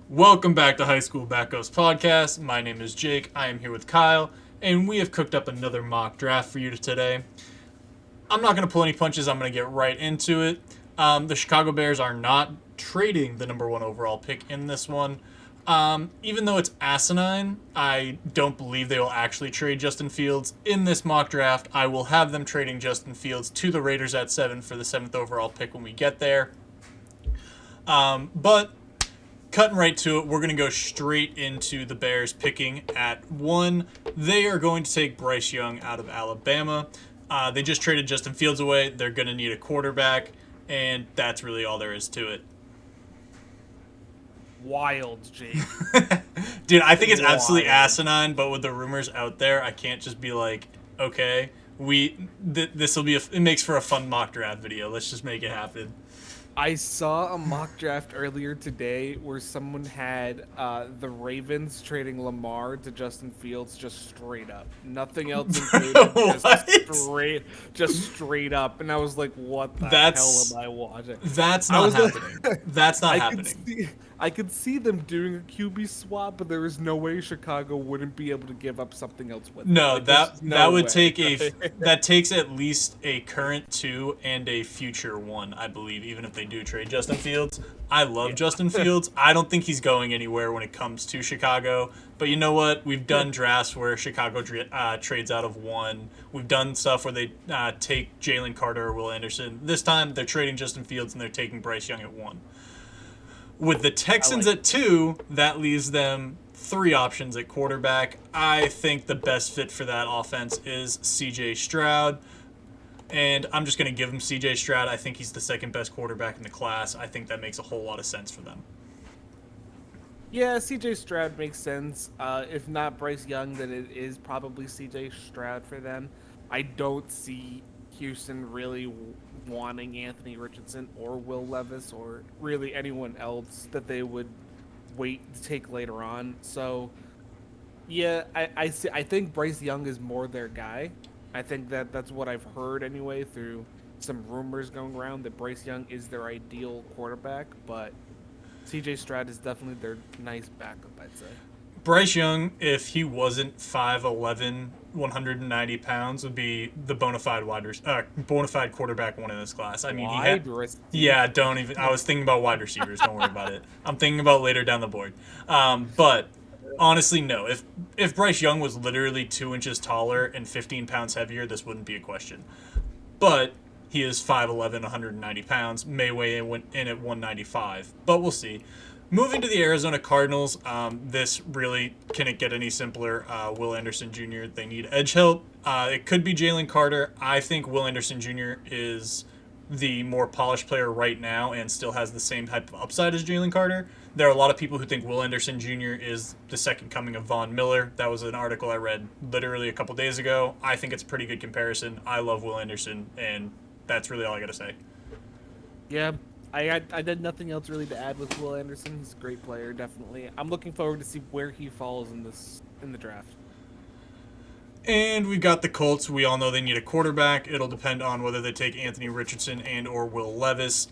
Welcome back to High School Back Ghost Podcast. My name is Jake. I am here with Kyle, and we have cooked up another mock draft for you today. I'm not going to pull any punches. I'm going to get right into it. The Chicago Bears are not trading the number one overall pick in this one. Even though it's asinine, I don't believe they will actually trade Justin Fields in this mock draft. I will have them trading Justin Fields to the Raiders at 7 for the 7th overall pick when we get there. But cutting right to it, we're going to go straight into the Bears picking at 1. They are going to take Bryce Young out of Alabama. They just traded Justin Fields away. They're going to need a quarterback, and that's really all there is to it. Wild, Jake. Dude, I think it's absolutely asinine, but with the rumors out there, I can't just be like, okay, this will be it makes for a fun mock draft video. Let's just make it happen. I saw a mock draft earlier today where someone had the Ravens trading Lamar to Justin Fields just straight up. Nothing else included. just straight up. And I was like, what the hell am I watching? That's not happening. That's not happening. I could see them doing a QB swap, but there is no way Chicago wouldn't be able to give up something else with it. No, that takes at least a current 2 and a future 1, I believe, even if they do trade Justin Fields. I love Justin Fields. I don't think he's going anywhere when it comes to Chicago. But you know what? We've done drafts where Chicago trades out of 1. We've done stuff where they take Jalen Carter or Will Anderson. This time, they're trading Justin Fields and they're taking Bryce Young at 1. With the Texans at 2, that leaves them 3 options at quarterback. I think the best fit for that offense is C.J. Stroud. And I'm just going to give him C.J. Stroud. I think he's the second best quarterback in the class. I think that makes a whole lot of sense for them. Yeah, C.J. Stroud makes sense. If not Bryce Young, then it is probably C.J. Stroud for them. I don't see Houston really wanting Anthony Richardson or Will Levis or really anyone else that they would wait to take later on. So, yeah, I think Bryce Young is more their guy. I think that's what I've heard anyway through some rumors going around that Bryce Young is their ideal quarterback, but CJ Stroud is definitely their nice backup, I'd say. Bryce Young, if he wasn't 5'11", 190 pounds, would be the bona fide quarterback 1 in this class. I mean, don't even. I was thinking about wide receivers. Don't worry about it. I'm thinking about later down the board. But honestly, no. If Bryce Young was literally 2 inches taller and 15 pounds heavier, this wouldn't be a question. But he is 5'11", 190 pounds. May weigh in at 195, but we'll see. Moving to the Arizona Cardinals, this really couldn't get any simpler. Will Anderson Jr., they need edge help. It could be Jalen Carter. I think Will Anderson Jr. is the more polished player right now and still has the same type of upside as Jalen Carter. There are a lot of people who think Will Anderson Jr. is the second coming of Von Miller. That was an article I read literally a couple days ago. I think it's a pretty good comparison. I love Will Anderson, and that's really all I got to say. Yeah. I did nothing else really to add with Will Anderson. He's a great player, definitely. I'm looking forward to see where he falls in the draft. And we've got the Colts. We all know they need a quarterback. It'll depend on whether they take Anthony Richardson and or Will Levis.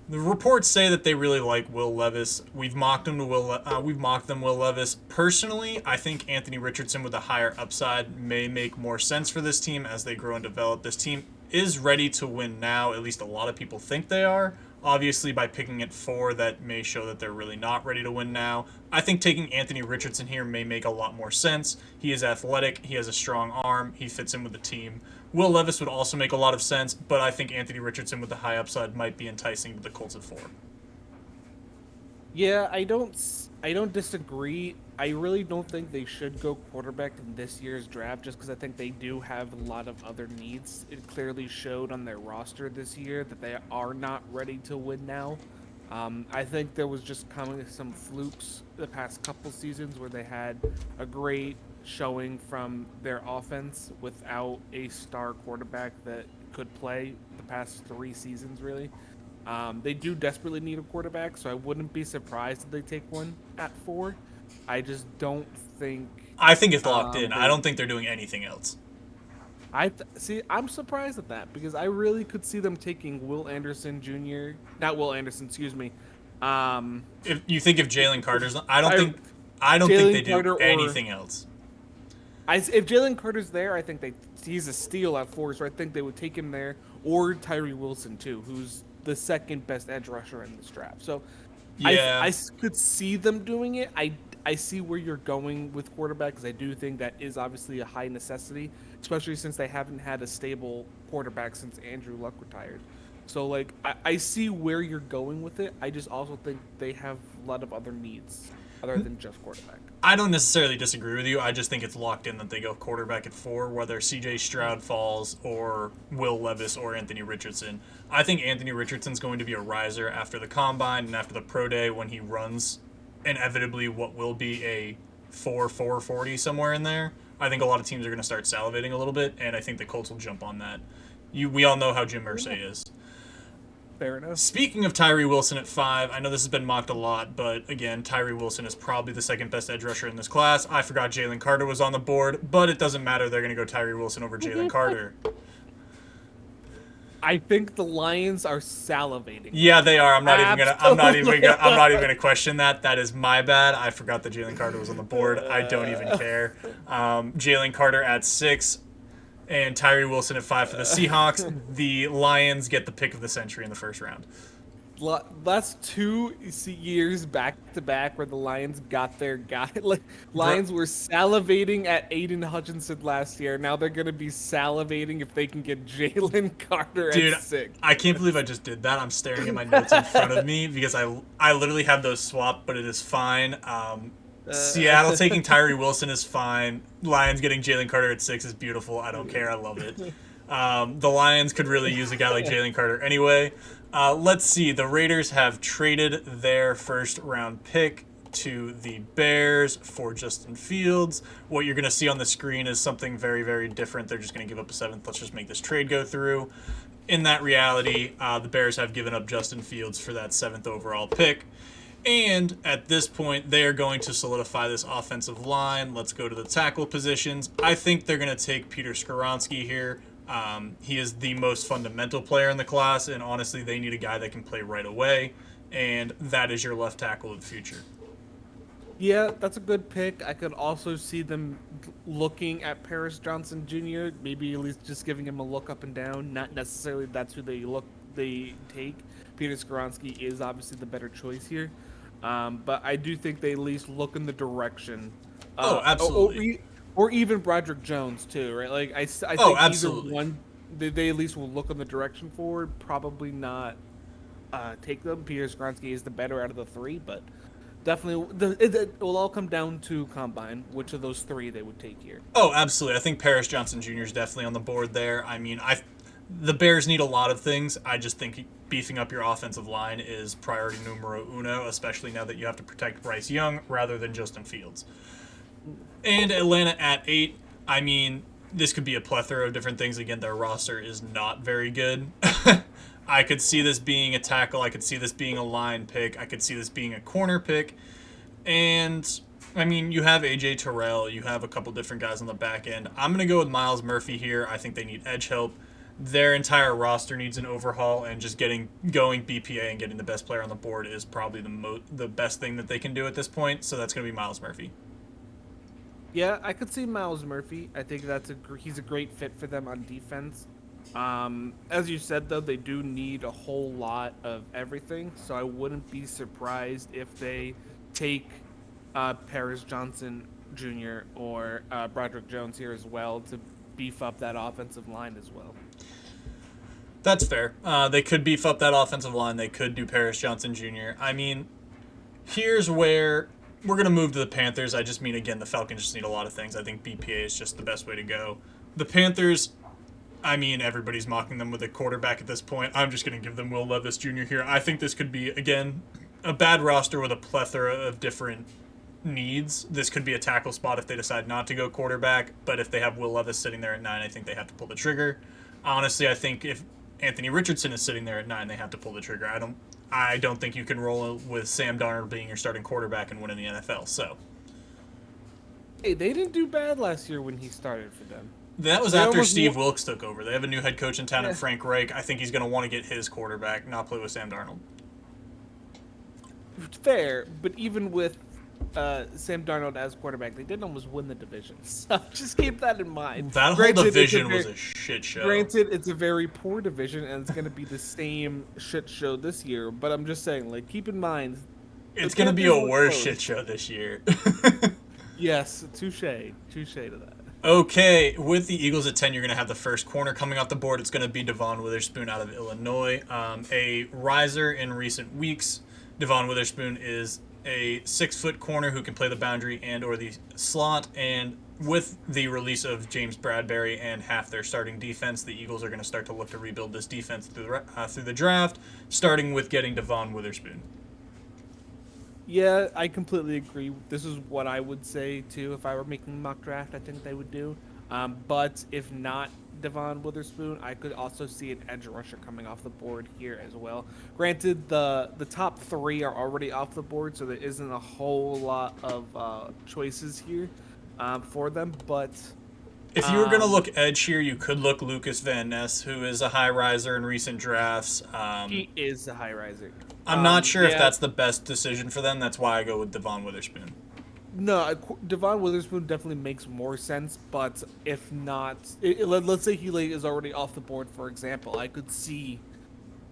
The reports say that they really like Will Levis. We've mocked them Will Levis. Personally, I think Anthony Richardson with a higher upside may make more sense for this team as they grow and develop. This team is ready to win now. At least a lot of people think they are. Obviously, by picking at 4, that may show that they're really not ready to win now. I think taking Anthony Richardson here may make a lot more sense. He is athletic. He has a strong arm. He fits in with the team. Will Levis would also make a lot of sense, but I think Anthony Richardson with the high upside might be enticing to the Colts at 4. Yeah, I don't disagree. I really don't think they should go quarterback in this year's draft just because I think they do have a lot of other needs. It clearly showed on their roster this year that they are not ready to win now. I think there was just coming some flukes the past couple seasons where they had a great showing from their offense without a star quarterback that could play the past 3 seasons, really. They do desperately need a quarterback, so I wouldn't be surprised if they take one at 4. I just don't think. I think it's locked in. I don't think they're doing anything else. I'm surprised at that because I really could see them taking Will Anderson Jr. Not Will Anderson, excuse me. If you think if Jalen Carter's, I don't think they do anything else. If Jalen Carter's there, I think he's a steal at 4, so I think they would take him there, or Tyree Wilson too, who's the second best edge rusher in this draft. So yeah. I could see them doing it. I see where you're going with quarterback, because I do think that is obviously a high necessity, especially since they haven't had a stable quarterback since Andrew Luck retired. So, like, I see where you're going with it. I just also think they have a lot of other needs other than just quarterback. I don't necessarily disagree with you. I just think it's locked in that they go quarterback at 4, whether C.J. Stroud falls or Will Levis or Anthony Richardson. I think Anthony Richardson's going to be a riser after the Combine and after the Pro Day when he runs inevitably what will be a 4.40 somewhere in there. I think a lot of teams are going to start salivating a little bit, and I think the Colts will jump on that. We all know how Jim Irsay is. Fair enough. Speaking of Tyree Wilson at 5, I know this has been mocked a lot, but again, Tyree Wilson is probably the second best edge rusher in this class. I forgot Jalen Carter was on the board, but it doesn't matter. They're going to go Tyree Wilson over Jalen Carter. I think the Lions are salivating. Yeah, they are. I'm not even gonna question that. That is my bad. I forgot that Jalen Carter was on the board. I don't even care. Jalen Carter at 6. And Tyree Wilson at 5 for the Seahawks. The Lions get the pick of the century in the first round. That's 2 years back to back where the Lions got their guy. Like, Lions were salivating at Aiden Hutchinson last year. Now they're gonna be salivating if they can get Jalen Carter at 6. I can't believe I just did that. I'm staring at my notes in front of me because I literally have those swapped, but it is fine. Seattle taking Tyree Wilson is fine. Lions getting Jalen Carter at 6 is beautiful. I don't care. I love it. The Lions could really use a guy like Jalen Carter anyway. Let's see. The Raiders have traded their first-round pick to the Bears for Justin Fields. What you're going to see on the screen is something very, very different. They're just going to give up a 7th. Let's just make this trade go through. In that reality, the Bears have given up Justin Fields for that 7th overall pick. And at this point, they are going to solidify this offensive line. Let's go to the tackle positions. I think they're going to take Peter Skoronski here. He is the most fundamental player in the class, and honestly, they need a guy that can play right away, and that is your left tackle of the future. Yeah, that's a good pick. I could also see them looking at Paris Johnson Jr., maybe at least just giving him a look up and down. Not necessarily that's who they take. Peter Skoronski is obviously the better choice here. But I do think they at least look in the direction. Absolutely. Or even Broderick Jones too, right? Like I think absolutely. Either one, they at least will look in the direction forward. Probably not take them. Peter Skoronski is the better out of the 3, but definitely it will all come down to Combine. Which of those 3 they would take here? Oh, absolutely. I think Paris Johnson Jr. is definitely on the board there. I mean, the Bears need a lot of things. I just think beefing up your offensive line is priority numero uno, especially now that you have to protect Bryce Young rather than Justin Fields. And Atlanta at 8, I mean, this could be a plethora of different things. Again, their roster is not very good. I could see this being a tackle. I could see this being a line pick. I could see this being a corner pick. And, I mean, you have A.J. Terrell. You have a couple different guys on the back end. I'm going to go with Myles Murphy here. I think they need edge help. Their entire roster needs an overhaul, and just going BPA and getting the best player on the board is probably the best thing that they can do at this point. So that's going to be Myles Murphy. Yeah, I could see Myles Murphy. I think he's a great fit for them on defense. As you said, though, they do need a whole lot of everything, so I wouldn't be surprised if they take Paris Johnson Jr. or Broderick Jones here as well to beef up that offensive line as well. That's fair. They could beef up that offensive line. They could do Paris Johnson Jr. I mean, here's where we're going to move to the Panthers. I just mean, again, the Falcons just need a lot of things. I think BPA is just the best way to go. The Panthers, I mean, everybody's mocking them with a quarterback at this point. I'm just going to give them Will Levis Jr. here. I think this could be, again, a bad roster with a plethora of different needs. This could be a tackle spot if they decide not to go quarterback, but if they have Will Levis sitting there at 9, I think they have to pull the trigger. Honestly, I think if Anthony Richardson is sitting there at 9, they have to pull the trigger. I don't think you can roll with Sam Darnold being your starting quarterback and win in the NFL. So, hey, they didn't do bad last year when he started for them. That was after Steve Wilkes took over. They have a new head coach in town, Frank Reich. I think he's going to want to get his quarterback, not play with Sam Darnold. fair, but even with Sam Darnold as quarterback, they didn't almost win the division. So just keep that in mind. That whole division was a shit show. Granted, it's a very poor division, and it's going to be the same shit show this year. But I'm just saying, like, keep in mind, it's going to be a worse shit show this year. Yes, touche to that. Okay, with the Eagles at 10, you're going to have the first corner coming off the board. It's going to be Devon Witherspoon out of Illinois. A riser in recent weeks. Devon Witherspoon is a 6-foot corner who can play the boundary and or the slot. And with the release of James Bradbury and half their starting defense, the Eagles are going to start to look to rebuild this defense through the draft, starting with getting Devon Witherspoon. Yeah, I completely agree. This is what I would say, too. If I were making a mock draft, I think they would do. But if not Devon Witherspoon, I could also see an edge rusher coming off the board here as well. Granted, the top 3 are already off the board, so there isn't a whole lot of choices here for them. But if you were going to look edge here, you could look Lucas Van Ness, who is a high riser in recent drafts. He is a high riser. I'm not sure if that's the best decision for them. That's why I go with Devon Witherspoon. No, Devon Witherspoon definitely makes more sense, but if not, let's say he is already off the board, for example, I could see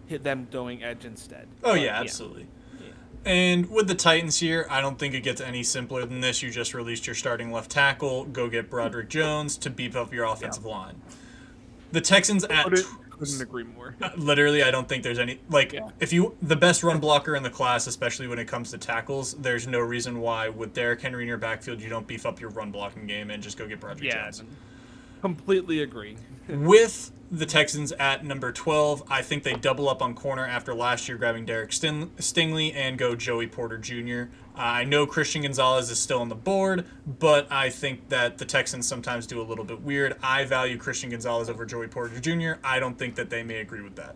them going edge instead. Oh, yeah, absolutely. Yeah. And with the Titans here, I don't think it gets any simpler than this. You just released your starting left tackle. Go get Broderick Jones to beef up your offensive line. The Texans at... Couldn't agree more. Literally, I don't think there's any if the best run blocker in the class, especially when it comes to tackles, there's no reason why with Derrick Henry in your backfield you don't beef up your run blocking game and just go get Broderick Jones. Completely agree. With the Texans at number 12, I think they double up on corner after last year grabbing Derek Stingley and go Joey Porter Jr. I know Christian Gonzalez is still on the board, but I think that the Texans sometimes do a little bit weird. I value Christian Gonzalez over Joey Porter Jr. I don't think that they may agree with that.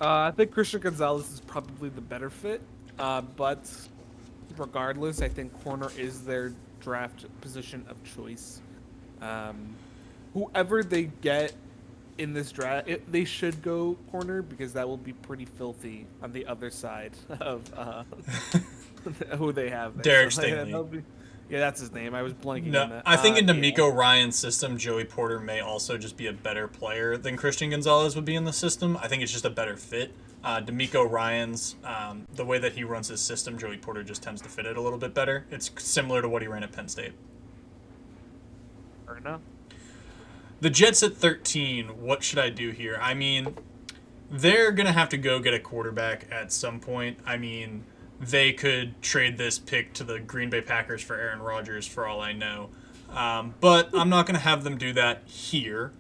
I think Christian Gonzalez is probably the better fit, but regardless, I think corner is their draft position of choice. Whoever they get in this draft, they should go corner because that will be pretty filthy on the other side of who they have there. Derek Stingley. Yeah, that's his name. I was blanking on that. I think in D'Amico Ryan's system, Joey Porter may also just be a better player than Christian Gonzalez would be in the system. I think it's just a better fit. D'Amico Ryan's, the way that he runs his system, Joey Porter just tends to fit it a little bit better. It's similar to what he ran at Penn State. Fair enough. The Jets at 13, what should I do here? I mean, they're going to have to go get a quarterback at some point. I mean, they could trade this pick to the Green Bay Packers for Aaron Rodgers for all I know. But I'm not going to have them do that here.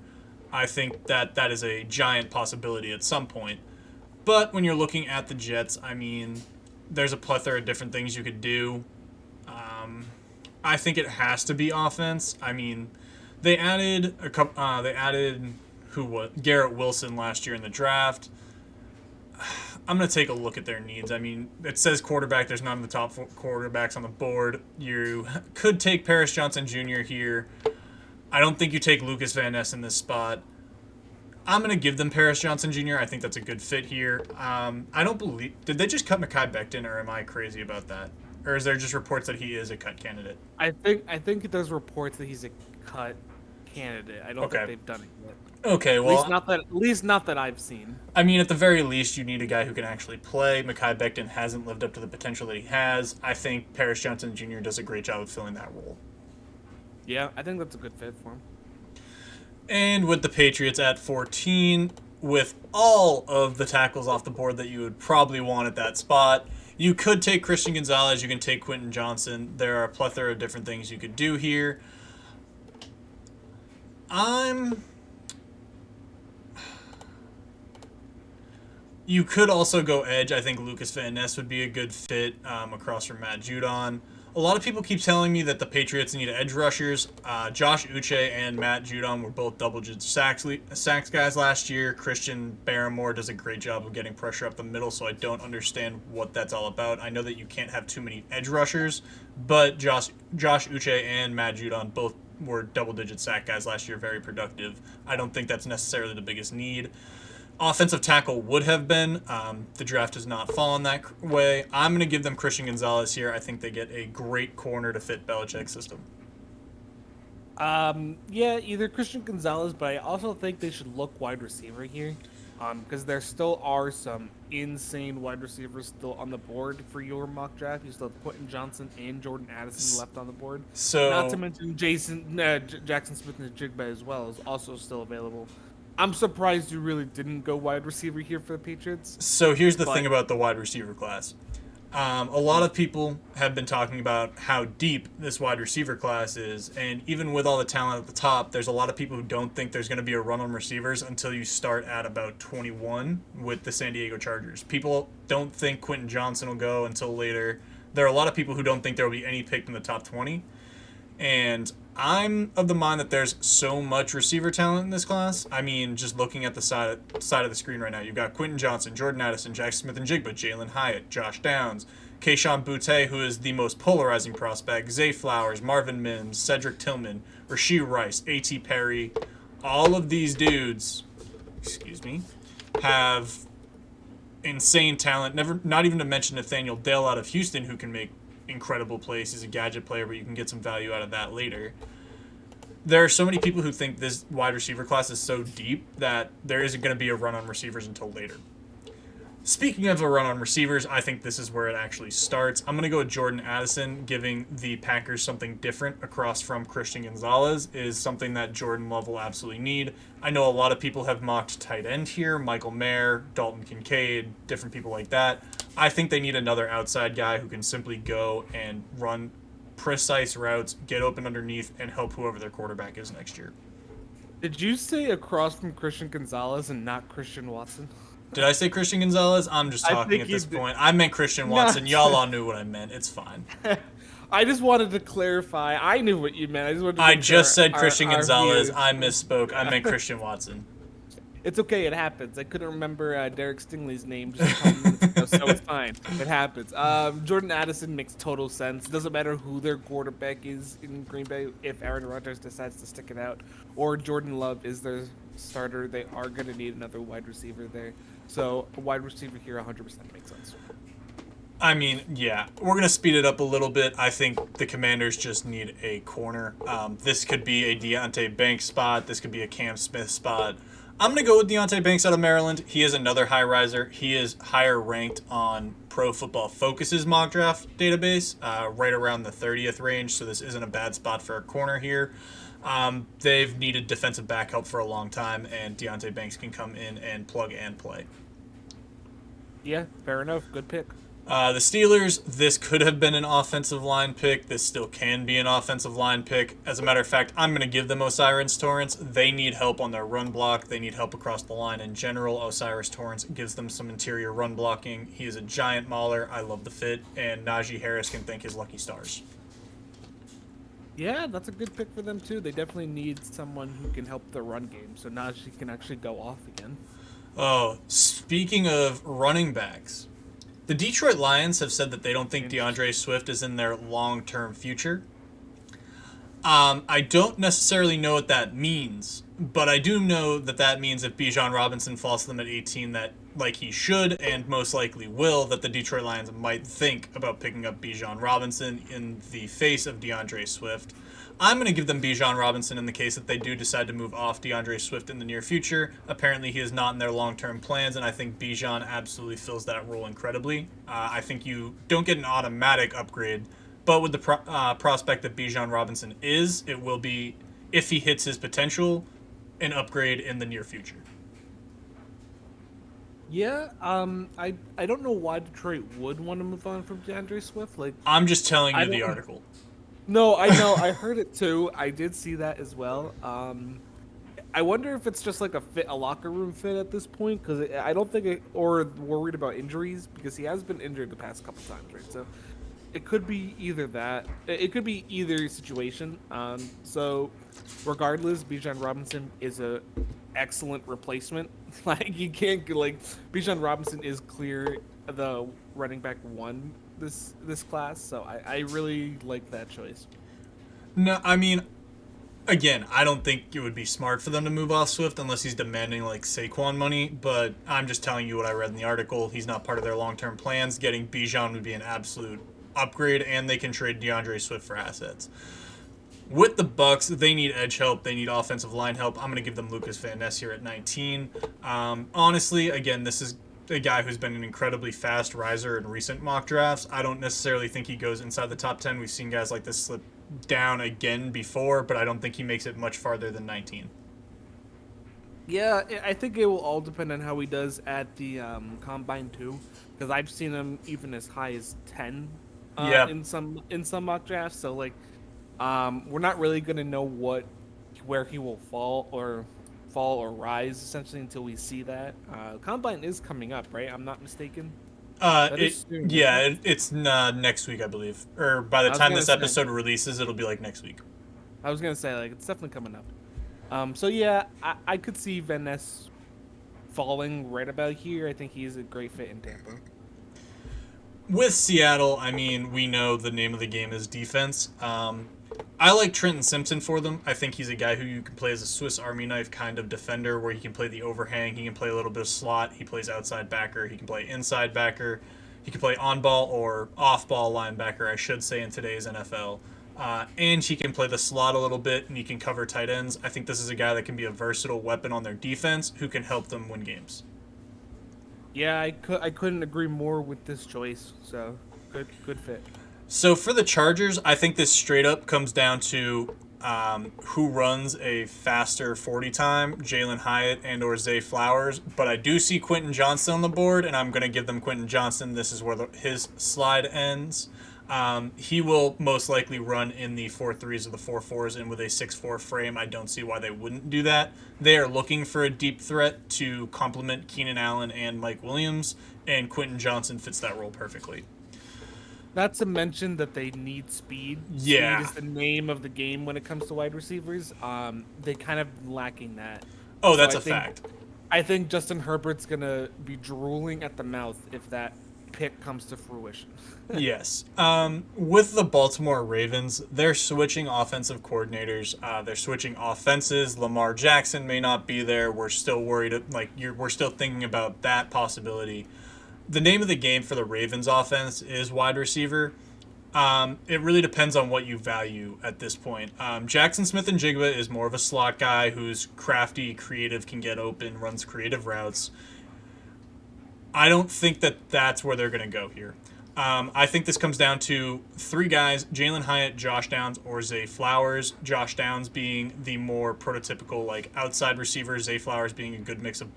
I think that that is a giant possibility at some point. But when you're looking at the Jets, I mean, there's a plethora of different things you could do. I think it has to be offense. I mean, they added a couple. Garrett Wilson last year in the draft. I'm going to take a look at their needs. I mean, it says quarterback. There's none of the top 4 quarterbacks on the board. You could take Paris Johnson Jr. here. I don't think you take Lucas Van Ness in this spot. I'm going to give them Paris Johnson Jr. I think that's a good fit here. I don't believe... Did they just cut Mekhi Becton, or am I crazy about that? Or is there just reports that he is a cut candidate? I think there's reports that he's a cut candidate. I don't think they've done it yet. Okay, well... At least not that I've seen. I mean, at the very least, you need a guy who can actually play. Mekhi Becton hasn't lived up to the potential that he has. I think Paris Johnson Jr. does a great job of filling that role. Yeah, I think that's a good fit for him. And with the Patriots at 14, with all of the tackles off the board that you would probably want at that spot, you could take Christian Gonzalez, you can take Quentin Johnson. There are a plethora of different things you could do here. You could also go edge. I think Lucas Van Ness would be a good fit across from Matt Judon. A lot of people keep telling me that the Patriots need edge rushers. Josh Uche and Matt Judon were both double-digit sacks guys last year. Christian Barmore does a great job of getting pressure up the middle, so I don't understand what that's all about. I know that you can't have too many edge rushers, but Josh Uche and Matt Judon both were double-digit sack guys last year, very productive. I don't think that's necessarily the biggest need. Offensive tackle would have been. The draft has not fallen that way. I'm going to give them Christian Gonzalez here. I think they get a great corner to fit Belichick's system. Yeah, either Christian Gonzalez, but I also think they should look wide receiver here. Because there still are some insane wide receivers still on the board for your mock draft. You still have Quentin Johnson and Jordan Addison left on the board. So, not to mention Jackson Smith-Njigba as well is also still available. I'm surprised you really didn't go wide receiver here for the Patriots. So here's the thing about the wide receiver class. A lot of people have been talking about how deep this wide receiver class is, and even with all the talent at the top, there's a lot of people who don't think there's going to be a run on receivers until you start at about 21 with the San Diego Chargers. People don't think Quentin Johnson will go until later. There are a lot of people who don't think there will be any picked in the top 20, and I'm of the mind that there's so much receiver talent in this class. I mean, just looking at the side of the screen right now, you've got Quentin Johnson, Jordan Addison, Jackson Smith-Njigba, Jalen Hyatt, Josh Downs, Kayshon Boutte, who is the most polarizing prospect, Zay Flowers, Marvin Mims, Cedric Tillman, Rashee Rice, A.T. Perry. All of these dudes, have insane talent. Not even to mention Nathaniel Dell out of Houston, who can make incredible plays. He's a gadget player, but you can get some value out of that later. There are so many people who think this wide receiver class is so deep that there isn't going to be a run on receivers until later. Speaking of a run on receivers, I think this is where it actually starts. I'm going to go with Jordan Addison. Giving the Packers something different across from Christian Gonzalez is something that Jordan Love will absolutely need. I know a lot of people have mocked tight end here, Michael Mayer, Dalton Kincaid, different people like that. I think they need another outside guy who can simply go and run precise routes, get open underneath, and help whoever their quarterback is next year. Did you say across from Christian Gonzalez and not Christian Watson? Did I say Christian Gonzalez? I'm just talking at this point. I meant Christian Watson. Y'all all knew what I meant. It's fine. I just wanted to clarify. I knew what you meant. I just said Christian Gonzalez. I misspoke. I meant Christian Watson. It's okay. It happens. I couldn't remember Derek Stingley's name just a couple minutes ago, so it's fine. It happens. Jordan Addison makes total sense. It doesn't matter who their quarterback is in Green Bay. If Aaron Rodgers decides to stick it out, or Jordan Love is their starter, they are going to need another wide receiver there. So a wide receiver here 100% makes sense. I mean, yeah, we're going to speed it up a little bit. I think the Commanders just need a corner. This could be a Deonte Banks spot. This could be a Cam Smith spot. I'm going to go with Deonte Banks out of Maryland. He is another high riser. He is higher ranked on Pro Football Focus's mock draft database, right around the 30th range, so this isn't a bad spot for a corner here. They've needed defensive back help for a long time, and Deonte Banks can come in and plug and play. Yeah, fair enough. Good pick. The Steelers, this could have been an offensive line pick. This still can be an offensive line pick. As a matter of fact, I'm going to give them O'Cyrus Torrence. They need help on their run block. They need help across the line in general. O'Cyrus Torrence gives them some interior run blocking. He is a giant mauler. I love the fit. And Najee Harris can thank his lucky stars. Yeah, that's a good pick for them, too. They definitely need someone who can help the run game, so Najee can actually go off again. Oh, speaking of running backs, the Detroit Lions have said that they don't think DeAndre Swift is in their long-term future. I don't necessarily know what that means, but I do know that that means if Bijan Robinson falls to them at 18, that like he should and most likely will, that the Detroit Lions might think about picking up Bijan Robinson in the face of DeAndre Swift. I'm going to give them Bijan Robinson in the case that they do decide to move off DeAndre Swift in the near future. Apparently, he is not in their long-term plans, and I think Bijan absolutely fills that role incredibly. I think you don't get an automatic upgrade, but with the prospect that Bijan Robinson is, it will be, if he hits his potential, an upgrade in the near future. Yeah, I don't know why Detroit would want to move on from DeAndre Swift. Like, I'm just telling you the article. No, I know. I heard it too. I did see that as well. I wonder if it's just like a locker room fit at this point, because I don't think or worried about injuries, because he has been injured the past couple times, right? So it could be either that. It could be either situation. So regardless, Bijan Robinson is a excellent replacement. Like, you can't Bijan Robinson is clear the running back one this class, so I really like that choice. No, I mean, Again, I don't think it would be smart for them to move off Swift unless he's demanding like Saquon money, but I'm just telling you what I read in the article. He's not part of their long-term plans. Getting Bijan would be an absolute upgrade, and they can trade DeAndre Swift for assets. With the Bucks, they need edge help. They need offensive line help. I'm going to give them Lucas Van Ness here at 19. Honestly, again, this is a guy who's been an incredibly fast riser in recent mock drafts. I don't necessarily think he goes inside the top 10. We've seen guys like this slip down again before, but I don't think he makes it much farther than 19. Yeah, I think it will all depend on how he does at the combine too, because I've seen him even as high as 10 in some mock drafts. So like, we're not really gonna know where he will fall or rise essentially until we see that. Combine is coming up, right? I'm not mistaken. It's next week, I believe, or by the time this episode releases, it'll be like next week. I was gonna say like it's definitely coming up. So yeah, I could see Van Ness falling right about here. I think he's a great fit in Tampa. With Seattle, I mean, we know the name of the game is defense. I like Trenton Simpson for them. I think he's a guy who you can play as a Swiss Army knife kind of defender where he can play the overhang, he can play a little bit of slot, he plays outside backer, he can play inside backer, he can play on-ball or off-ball linebacker, I should say, in today's NFL. And he can play the slot a little bit, and he can cover tight ends. I think this is a guy that can be a versatile weapon on their defense who can help them win games. Yeah, I couldn't agree more with this choice. So, good fit. So for the Chargers, I think this straight up comes down to who runs a faster 40 time, Jalen Hyatt and or Zay Flowers. But I do see Quentin Johnston on the board, and I'm going to give them Quentin Johnston. This is where his slide ends. He will most likely run in the 4.3s or the 4.4s, and with a 6.4 frame, I don't see why they wouldn't do that. They are looking for a deep threat to complement Keenan Allen and Mike Williams, and Quentin Johnston fits that role perfectly. Not to mention that they need speed. Yeah. Speed is the name of the game when it comes to wide receivers. They kind of lacking that. Oh, that's a fact. I think Justin Herbert's going to be drooling at the mouth if that pick comes to fruition. Yes. With the Baltimore Ravens, they're switching offensive coordinators. They're switching offenses. Lamar Jackson may not be there. We're still worried. We're still thinking about that possibility. The name of the game for the Ravens offense is wide receiver. It really depends on what you value at this point. Jackson Smith-Njigba is more of a slot guy who's crafty, creative, can get open, runs creative routes. I don't think that that's where they're going to go here. I think this comes down to three guys, Jalen Hyatt, Josh Downs, or Zay Flowers. Josh Downs being the more prototypical like outside receiver, Zay Flowers being a good mix of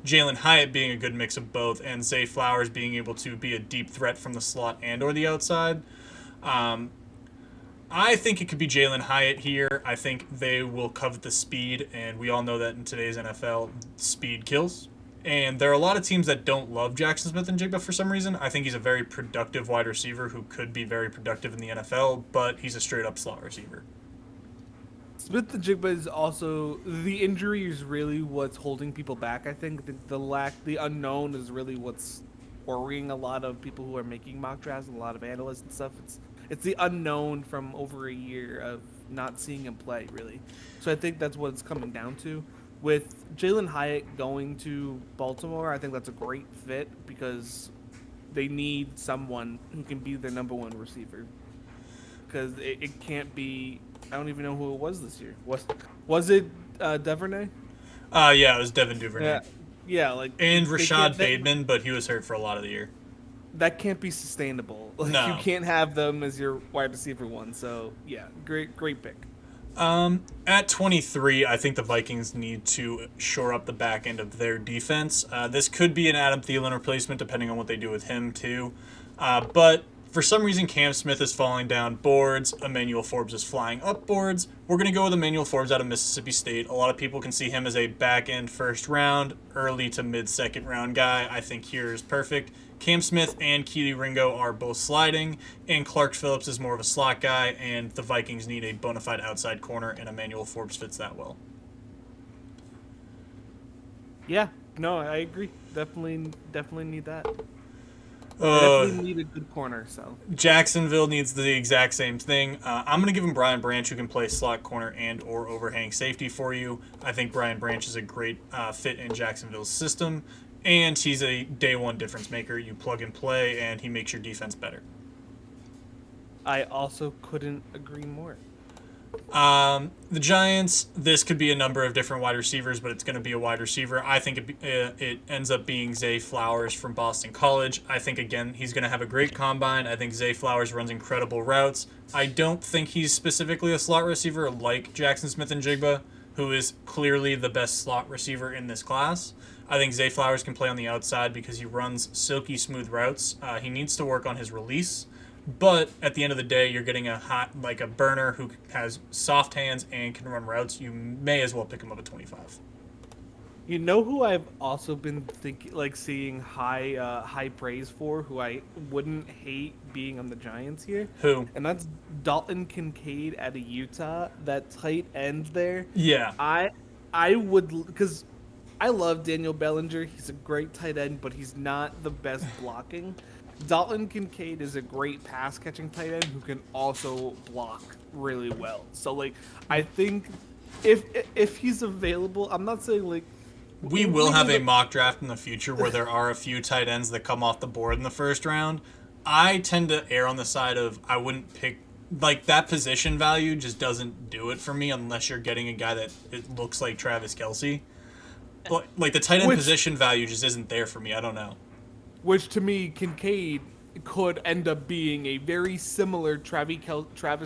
Jalen Hyatt being a good mix of both, and Zay Flowers being able to be a deep threat from the slot and or the outside. I think it could be Jalen Hyatt here. I think they will covet the speed, and we all know that in today's NFL, speed kills. And there are a lot of teams that don't love Jackson Smith-Njigba for some reason. I think he's a very productive wide receiver who could be very productive in the NFL, but he's a straight-up slot receiver. Smith-Njigba is also, the injury is really what's holding people back. I think the unknown is really what's worrying a lot of people who are making mock drafts and a lot of analysts and stuff. It's the unknown from over a year of not seeing him play, really. So I think that's what it's coming down to. With Jalen Hyatt going to Baltimore, I think that's a great fit because they need someone who can be their number one receiver. Because it can't be... I don't even know who it was this year. Was it Duvernay? Yeah, it was Devin Duvernay. Yeah, like... And Rashad Bateman, but he was hurt for a lot of the year. That can't be sustainable. Like, no. You can't have them as your wide receiver one. So, yeah, great pick. At 23, I think the Vikings need to shore up the back end of their defense. This could be an Adam Thielen replacement, depending on what they do with him, too. But for some reason, Cam Smith is falling down boards. Emmanuel Forbes is flying up boards. We're going to go with Emmanuel Forbes out of Mississippi State. A lot of people can see him as a back-end first round, early to mid-second round guy. I think here is perfect. Cam Smith and Keely Ringo are both sliding, and Clark Phillips is more of a slot guy, and the Vikings need a bona fide outside corner, and Emmanuel Forbes fits that well. Yeah, no, I agree. Definitely need that. They definitely need a good corner. So Jacksonville needs the exact same thing. I'm going to give him Brian Branch, who can play slot corner and or overhang safety for you. I think Brian Branch is a great fit in Jacksonville's system, and he's a day one difference maker. You plug and play, and he makes your defense better. I also couldn't agree more. The Giants, this could be a number of different wide receivers, but it's going to be a wide receiver. I think it ends up being Zay Flowers from Boston College. I think, again, he's going to have a great combine. I think Zay Flowers runs incredible routes. I don't think he's specifically a slot receiver like Jackson Smith-Njigba, who is clearly the best slot receiver in this class. I think Zay Flowers can play on the outside because he runs silky smooth routes. He needs to work on his release. But at the end of the day, you're getting a burner who has soft hands and can run routes. You may as well pick him up at 25. You know who I've also been seeing high praise for, who I wouldn't hate being on the Giants here? Who? And that's Dalton Kincaid out of Utah, that tight end there. Yeah. I would, because I love Daniel Bellinger. He's a great tight end, but he's not the best blocking. Dalton Kincaid is a great pass catching tight end who can also block really well. So I think if he's available, I'm not saying we will have a mock draft in the future where there are a few tight ends that come off the board in the first round. I tend to err on the side of I wouldn't pick that position value just doesn't do it for me unless you're getting a guy that it looks like Travis Kelce. The tight end position value just isn't there for me. I don't know. Which to me, Kincaid could end up being a very similar Travis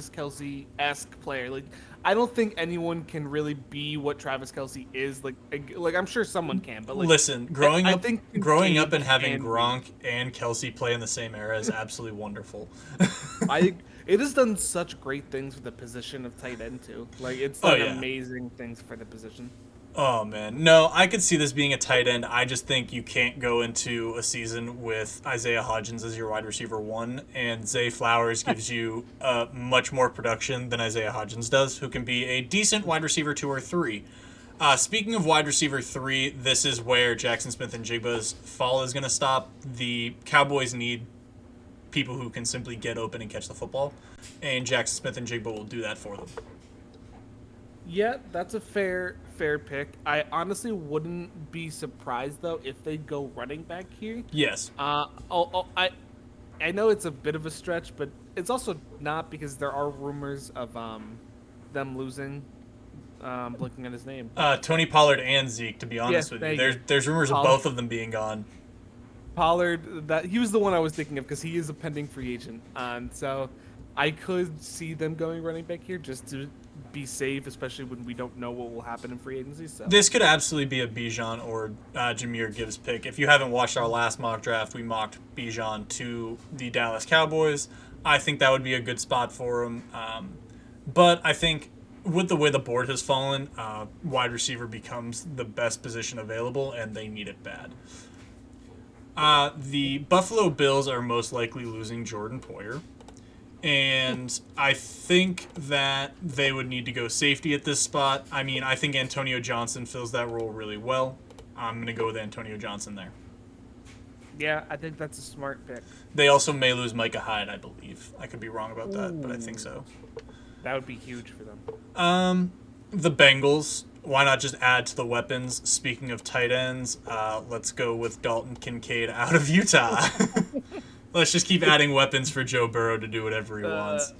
Kelce-esque player. I don't think anyone can really be what Travis Kelce is. I'm sure someone can, but listen, growing up and having Gronk and Kelce play in the same era is absolutely wonderful. It has done such great things for the position of tight end too. It's done amazing things for the position. Oh, man. No, I could see this being a tight end. I just think you can't go into a season with Isaiah Hodgins as your wide receiver 1, and Zay Flowers gives you much more production than Isaiah Hodgins does, who can be a decent wide receiver 2 or 3. Speaking of wide receiver 3, this is where Jackson Smith-Njigba's fall is going to stop. The Cowboys need people who can simply get open and catch the football, and Jackson Smith-Njigba will do that for them. Yeah, that's a fair pick. I honestly wouldn't be surprised though if they go running back here. Yes. I know it's a bit of a stretch, but it's also not, because there are rumors of them losing. Looking at his name. Tony Pollard and Zeke. To be honest with you, there's rumors of both of them being gone. Pollard, he was the one I was thinking of because he is a pending free agent, so I could see them going running back here just to be safe, especially when we don't know what will happen in free agency. So this could absolutely be a Bijan or Jahmyr Gibbs pick. If you haven't watched our last mock draft, we mocked Bijan to the Dallas Cowboys. I think that would be a good spot for him. But I think with the way the board has fallen, wide receiver becomes the best position available, and they need it bad. The Buffalo Bills are most likely losing Jordan Poyer. And I think that they would need to go safety at this spot. I mean, I think Antonio Johnson fills that role really well. I'm going to go with Antonio Johnson there. Yeah, I think that's a smart pick. They also may lose Micah Hyde, I believe. I could be wrong about that, but I think so. That would be huge for them. The Bengals, why not just add to the weapons? Speaking of tight ends, let's go with Dalton Kincaid out of Utah. Let's just keep adding weapons for Joe Burrow to do whatever he wants.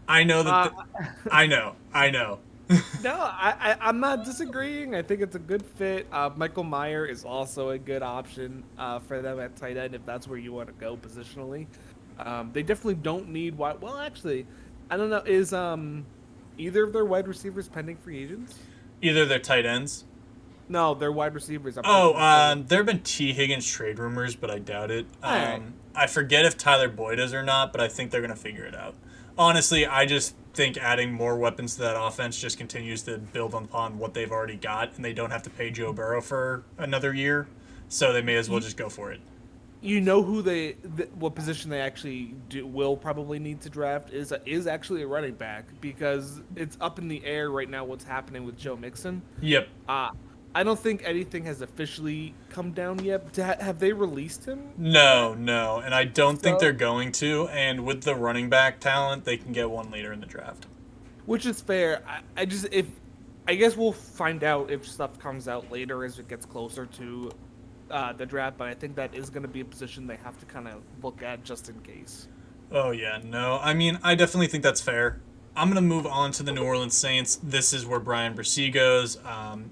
I know that. I know. No, I'm not disagreeing. I think it's a good fit. Michael Mayer is also a good option for them at tight end if that's where you want to go positionally. They definitely don't need wide. Well, actually, I don't know. Is either of their wide receivers pending free agents? Either their tight ends. No, they're wide receivers. There have been T. Higgins trade rumors, but I doubt it. Right. I forget if Tyler Boyd is or not, but I think they're going to figure it out. Honestly, I just think adding more weapons to that offense just continues to build upon what they've already got, and they don't have to pay Joe Burrow for another year, so they may as well just go for it. You know who what position they actually will probably need to draft is actually a running back, because it's up in the air right now what's happening with Joe Mixon. Yep. I don't think anything has officially come down yet. Have they released him? No, and I don't think they're going to. And with the running back talent, they can get one later in the draft. Which is fair. I guess we'll find out if stuff comes out later as it gets closer to the draft. But I think that is going to be a position they have to kind of look at just in case. Oh yeah, no. I mean, I definitely think that's fair. I'm going to move on to the New Orleans Saints. This is where Bryan Bresee goes.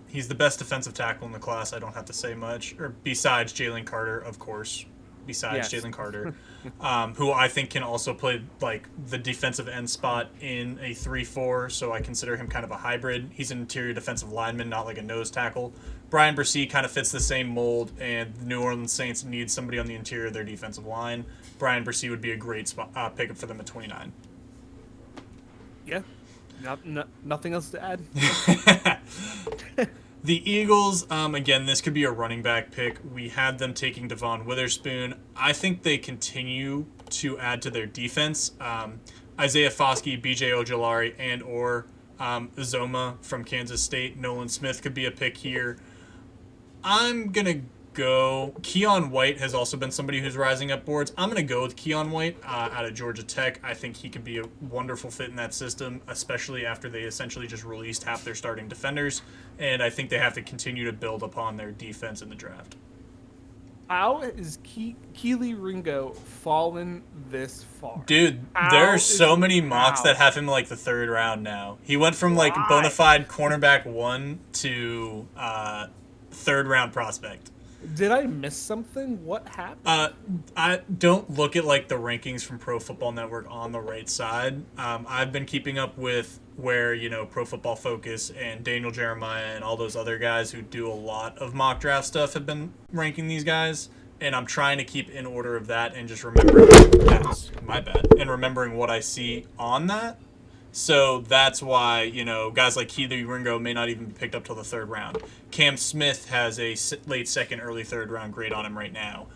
He's the best defensive tackle in the class. I don't have to say much. Or besides Jalen Carter, of course. Besides Jalen Carter. Who I think can also play like the defensive end spot in a 3-4. So I consider him kind of a hybrid. He's an interior defensive lineman, not like a nose tackle. Bryan Bresee kind of fits the same mold, and the New Orleans Saints need somebody on the interior of their defensive line. Bryan Bresee would be a great pickup for them at 29. Yeah, nothing else to add. The Eagles, again, this could be a running back pick. We had them taking Devon Witherspoon. I think they continue to add to their defense. Isaiah Foskey, B.J. Ojolari, and or Uzoma from Kansas State. Nolan Smith could be a pick here. I'm going to go. Keon White has also been somebody who's rising up boards. I'm going to go with Keon White out of Georgia Tech. I think he could be a wonderful fit in that system, especially after they essentially just released half their starting defenders. And I think they have to continue to build upon their defense in the draft. How is Kelee Ringo fallen this far? Dude, there are so many mocks that have him like the 3rd round now. He went from like bona fide cornerback 1 to 3rd round prospect. Did I miss something? What happened? I don't look at like the rankings from Pro Football Network on the right side. I've been keeping up with where, Pro Football Focus and Daniel Jeremiah and all those other guys who do a lot of mock draft stuff have been ranking these guys. And I'm trying to keep in order of that and just remembering, my bad, and remembering what I see on that. So that's why, guys like Kelee Ringo may not even be picked up till the 3rd round. Cam Smith has a late 2nd, early 3rd round grade on him right now.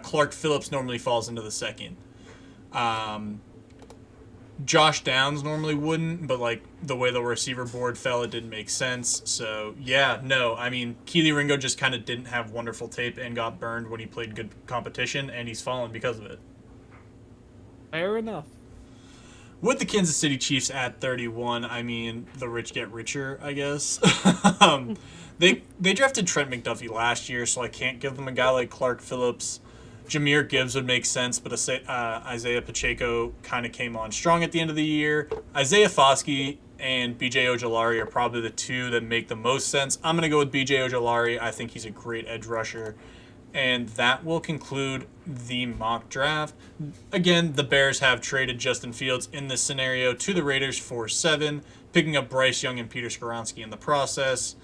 Clark Phillips normally falls into the 2nd. Josh Downs normally wouldn't, but like the way the receiver board fell, it didn't make sense. So yeah, no, I mean, Kelee Ringo just kind of didn't have wonderful tape and got burned when he played good competition, and he's fallen because of it. Fair enough. With the Kansas City Chiefs at 31, I mean, the rich get richer, I guess. They drafted Trent McDuffie last year, so I can't give them a guy like Clark Phillips. Jahmyr Gibbs would make sense, but Isaiah Pacheco kind of came on strong at the end of the year. Isaiah Foskey and B.J. Ojolari are probably the two that make the most sense. I'm going to go with B.J. Ojolari. I think he's a great edge rusher. And that will conclude the mock draft. Again, the Bears have traded Justin Fields in this scenario to the Raiders for 7, picking up Bryce Young and Peter Skoronski in the process.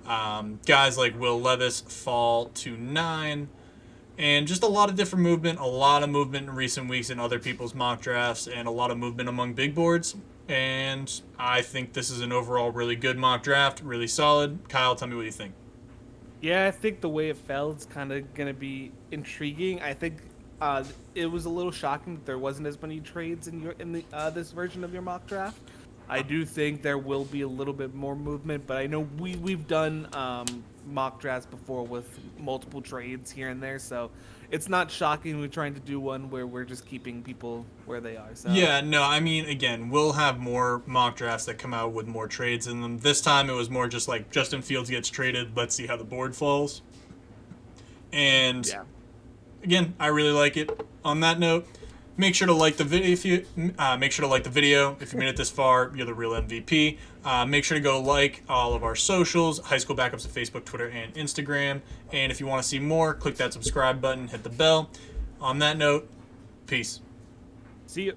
Guys like Will Levis fall to 9. And just a lot of different movement, a lot of movement in recent weeks in other people's mock drafts, and a lot of movement among big boards. And I think this is an overall really good mock draft, really solid. Kyle, tell me what you think. Yeah, I think the way it fell is kind of going to be intriguing. I think it was a little shocking that there wasn't as many trades in this version of your mock draft. I do think there will be a little bit more movement, but I know we've done mock drafts before with multiple trades here and there, so it's not shocking we're trying to do one where we're just keeping people where they are. So. Yeah, no, I mean, again, we'll have more mock drafts that come out with more trades in them. This time it was more just like Justin Fields gets traded, let's see how the board falls. And again, I really like it. On that note, make sure to like the video if you made it this far. You're the real MVP. Make sure to go like all of our socials, High School Backups at Facebook, Twitter, and Instagram. And if you want to see more, click that subscribe button, hit the bell. On that note, peace. See you.